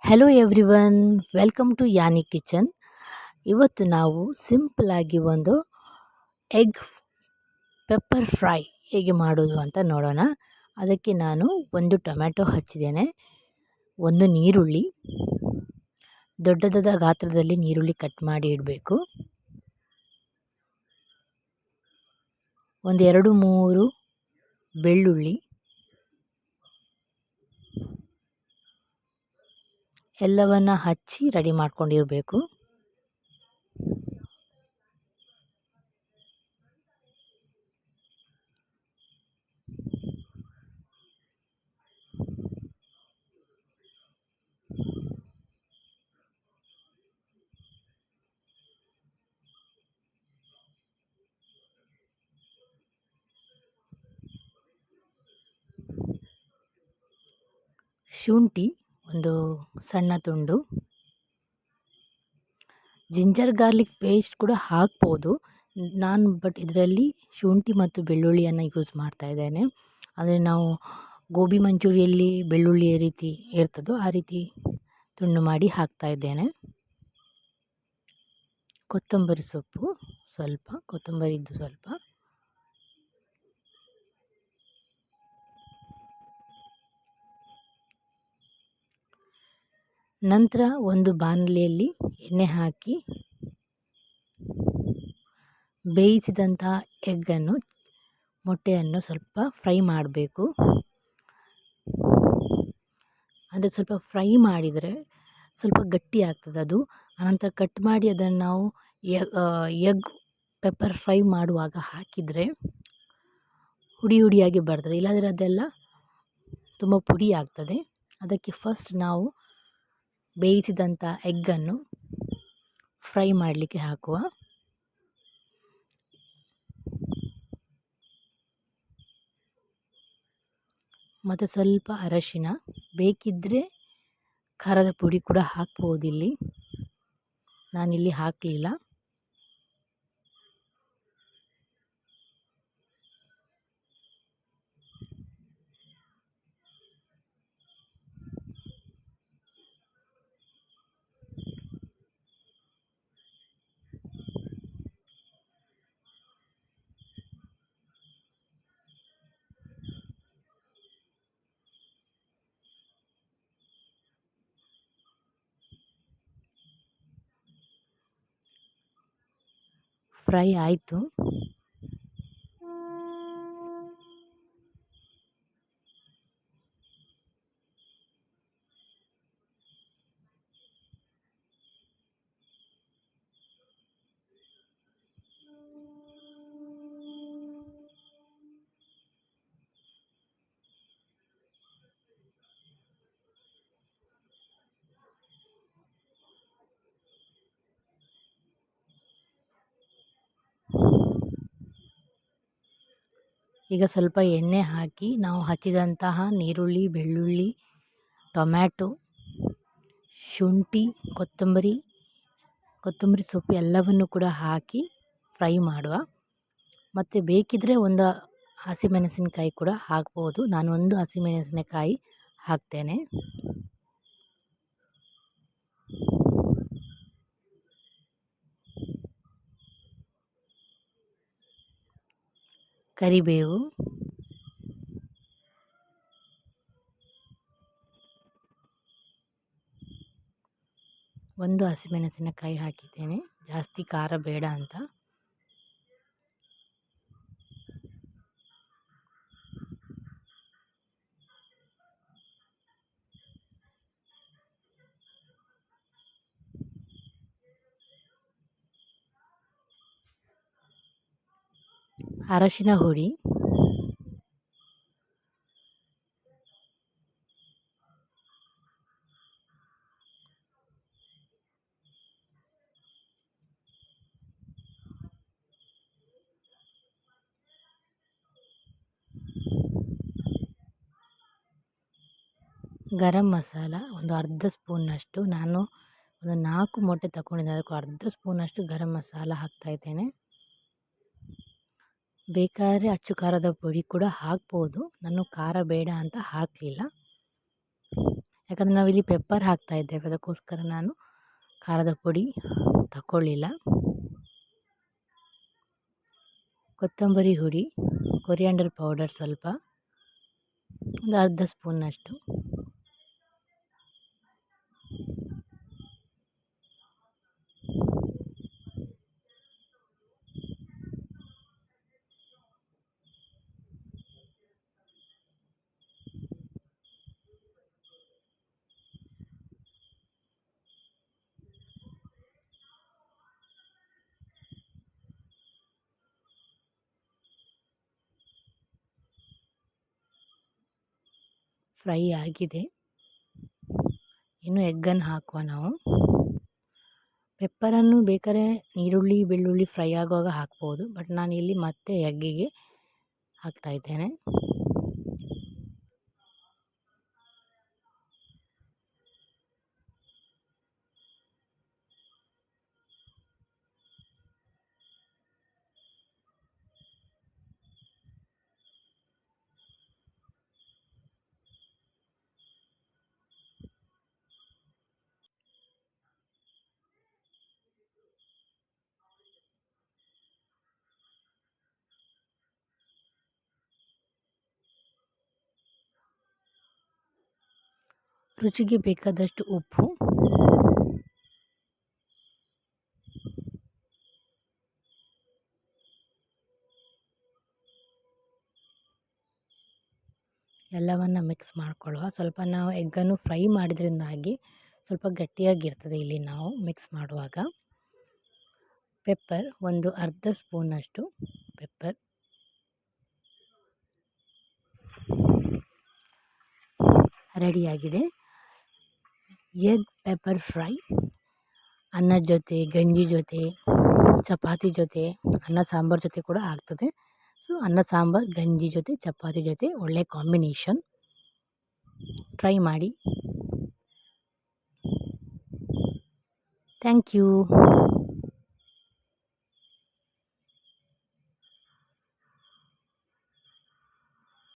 Hello everyone, welcome to ಯಾನಿ kitchen. ಇವತ್ತು ನಾವು ಸಿಂಪಲಾಗಿ ಒಂದು ಎಗ್ ಪೆಪ್ಪರ್ ಫ್ರೈ ಹೇಗೆ ಮಾಡೋದು ಅಂತ ನೋಡೋಣ. ಅದಕ್ಕೆ ನಾನು ಒಂದು ಟೊಮ್ಯಾಟೊ ಹಚ್ಚಿದ್ದೇನೆ, ಒಂದು ನೀರುಳ್ಳಿ, ದೊಡ್ಡದಾದ ಗಾತ್ರದಲ್ಲಿ ನೀರುಳ್ಳಿ ಕಟ್ ಮಾಡಿ ಇಡಬೇಕು, ಒಂದು 2-3 ಬೆಳ್ಳುಳ್ಳಿ, ಎಲ್ಲವನ್ನು ಹಚ್ಚಿ ರೆಡಿ ಮಾಡ್ಕೊಂಡಿರಬೇಕು. ಶುಂಠಿ ಒಂದು ಸಣ್ಣ ತುಂಡು, ಜಿಂಜರ್ ಗಾರ್ಲಿಕ್ ಪೇಸ್ಟ್ ಕೂಡ ಹಾಕ್ಬೋದು. ಬಟ್ ಇದರಲ್ಲಿ ಶುಂಠಿ ಮತ್ತು ಬೆಳ್ಳುಳ್ಳಿಯನ್ನು ಯೂಸ್ ಮಾಡ್ತಾ ಇದ್ದೇನೆ. ಅಂದರೆ ನಾವು ಗೋಬಿ ಮಂಚೂರಿಯಲ್ಲಿ ಬೆಳ್ಳುಳ್ಳಿ ರೀತಿ ಇರ್ತದೋ ಆ ರೀತಿ ತುಂಡು ಮಾಡಿ ಹಾಕ್ತಾ ಇದ್ದೇನೆ. ಕೊತ್ತಂಬರಿ ಸೊಪ್ಪು ಸ್ವಲ್ಪ, ಕೊತ್ತಂಬರಿದ್ದು ಸ್ವಲ್ಪ, ನಂತರ ಒಂದು ಬಾಣಲೆಯಲ್ಲಿ ಎಣ್ಣೆ ಹಾಕಿ ಬೇಯಿಸಿದಂತಹ ಎಗ್ಗನ್ನು, ಮೊಟ್ಟೆಯನ್ನು ಸ್ವಲ್ಪ ಫ್ರೈ ಮಾಡಬೇಕು. ಅಂದರೆ ಸ್ವಲ್ಪ ಫ್ರೈ ಮಾಡಿದರೆ ಸ್ವಲ್ಪ ಗಟ್ಟಿ ಆಗ್ತದೆ ಅದು. ಆನಂತರ ಕಟ್ ಮಾಡಿ ಅದನ್ನು ನಾವು ಎಗ್ ಪೆಪ್ಪರ್ ಫ್ರೈ ಮಾಡುವಾಗ ಹಾಕಿದರೆ ಹುಡಿ ಹುಡಿಯಾಗಿ ಬರ್ತದೆ, ಇಲ್ಲಾಂದರೆ ಅದೆಲ್ಲ ತುಂಬ ಪುಡಿ ಆಗ್ತದೆ. ಅದಕ್ಕೆ ಫಸ್ಟ್ ನಾವು ಬೇಯಿಸಿದಂಥ ಎಗ್ಗನ್ನು ಫ್ರೈ ಮಾಡಲಿಕ್ಕೆ ಹಾಕುವ. ಮತ್ತು ಸ್ವಲ್ಪ ಅರಶಿನ, ಬೇಕಿದ್ದರೆ ಖಾರದ ಪುಡಿ ಕೂಡ ಹಾಕ್ಬೋದು. ಇಲ್ಲಿ ನಾನಿಲ್ಲಿ ಹಾಕಲಿಲ್ಲ. ಫ್ರೈ ಆಯಿತು. ಈಗ ಸ್ವಲ್ಪ ಎಣ್ಣೆ ಹಾಕಿ ನಾವು ಹಚ್ಚಿದಂತಹ ನೀರುಳ್ಳಿ, ಬೆಳ್ಳುಳ್ಳಿ, ಟೊಮ್ಯಾಟೊ, ಶುಂಠಿ, ಕೊತ್ತಂಬರಿ ಸೊಪ್ಪು ಎಲ್ಲವನ್ನು ಕೂಡ ಹಾಕಿ ಫ್ರೈ ಮಾಡುವ. ಮತ್ತು ಬೇಕಿದ್ದರೆ ಒಂದು ಹಸಿಮೆಣಸಿನಕಾಯಿ ಕೂಡ ಹಾಕ್ಬೋದು. ನಾನು ಒಂದು ಹಸಿಮೆಣಸಿನಕಾಯಿ ಹಾಕ್ತೇನೆ. ಕರಿಬೇವು, ಒಂದು ಹಸಿಮೆಣಸಿನಕಾಯಿ ಹಾಕಿದ್ದೇನೆ, ಜಾಸ್ತಿ ಖಾರ ಬೇಡ ಅಂತ. ಅರಶಿನ ಹುಡಿ, ಗರಂ ಮಸಾಲ ಒಂದು ಅರ್ಧ ಸ್ಪೂನ್ನಷ್ಟು, ನಾನು ಒಂದು 4 ಮೊಟ್ಟೆ ತಗೊಂಡಿದ್ದೆ, ಅದಕ್ಕೆ ಅರ್ಧ ಸ್ಪೂನಷ್ಟು ಗರಂ ಮಸಾಲ ಹಾಕ್ತಾಯಿದ್ದೇನೆ. ಬೇಕಾದರೆ ಅಚ್ಚು ಖಾರದ ಪುಡಿ ಕೂಡ ಹಾಕ್ಬೋದು, ನಾನು ಖಾರ ಬೇಡ ಅಂತ ಹಾಕಲಿಲ್ಲ. ಯಾಕಂದರೆ ನಾವಿಲ್ಲಿ ಪೆಪ್ಪರ್ ಹಾಕ್ತಾಯಿದ್ದೇವೆ, ಅದಕ್ಕೋಸ್ಕರ ನಾನು ಖಾರದ ಪುಡಿ ತಗೊಳ್ಳಿಲ್ಲ. ಕೊತ್ತಂಬರಿ ಹುಡಿ, ಕೊರಿಯಾಂಡರ್ ಪೌಡರ್ ಸ್ವಲ್ಪ, ಒಂದು ಅರ್ಧ ಸ್ಪೂನ್ನಷ್ಟು. ಫ್ರೈ ಆಗಿದೆ, ಇನ್ನು ಎಗ್ಗನ್ನು ಹಾಕುವ ನಾವು. ಪೆಪ್ಪರನ್ನು ಬೇಕಾದ್ರೆ ಈರುಳ್ಳಿ ಬೆಳ್ಳುಳ್ಳಿ ಫ್ರೈ ಆಗುವಾಗ ಹಾಕ್ಬೋದು, ಬಟ್ ನಾನಿಲ್ಲಿ ಮತ್ತೆ ಎಗ್ಗಿಗೆ ಹಾಕ್ತಾಯಿದ್ದೇನೆ. ರುಚಿಗೆ ಬೇಕಾದಷ್ಟು ಉಪ್ಪು, ಎಲ್ಲವನ್ನು ಮಿಕ್ಸ್ ಮಾಡಿಕೊಳ್ಳುವ. ಸ್ವಲ್ಪ ನಾವು ಎಗ್ಗನ್ನು ಫ್ರೈ ಮಾಡಿದ್ರಿಂದಾಗಿ ಸ್ವಲ್ಪ ಗಟ್ಟಿಯಾಗಿರ್ತದೆ ಇಲ್ಲಿ ನಾವು ಮಿಕ್ಸ್ ಮಾಡುವಾಗ. ಪೆಪ್ಪರ್ ಒಂದು ಅರ್ಧ ಸ್ಪೂನಷ್ಟು ಪೆಪ್ಪರ್, ರೆಡಿಯಾಗಿದೆ. ಎಗ್ ಪೆಪ್ಪರ್ ಫ್ರೈ ಅನ್ನದ ಜೊತೆ, ಗಂಜಿ ಜೊತೆ, ಚಪಾತಿ ಜೊತೆ, ಅನ್ನ ಸಾಂಬಾರು ಜೊತೆ ಕೂಡ ಆಗ್ತದೆ. ಸೊ ಅನ್ನ ಸಾಂಬಾರು, ಗಂಜಿ ಜೊತೆ, ಚಪಾತಿ ಜೊತೆ ಒಳ್ಳೆ ಕಾಂಬಿನೇಷನ್. ಟ್ರೈ ಮಾಡಿ. Thank you.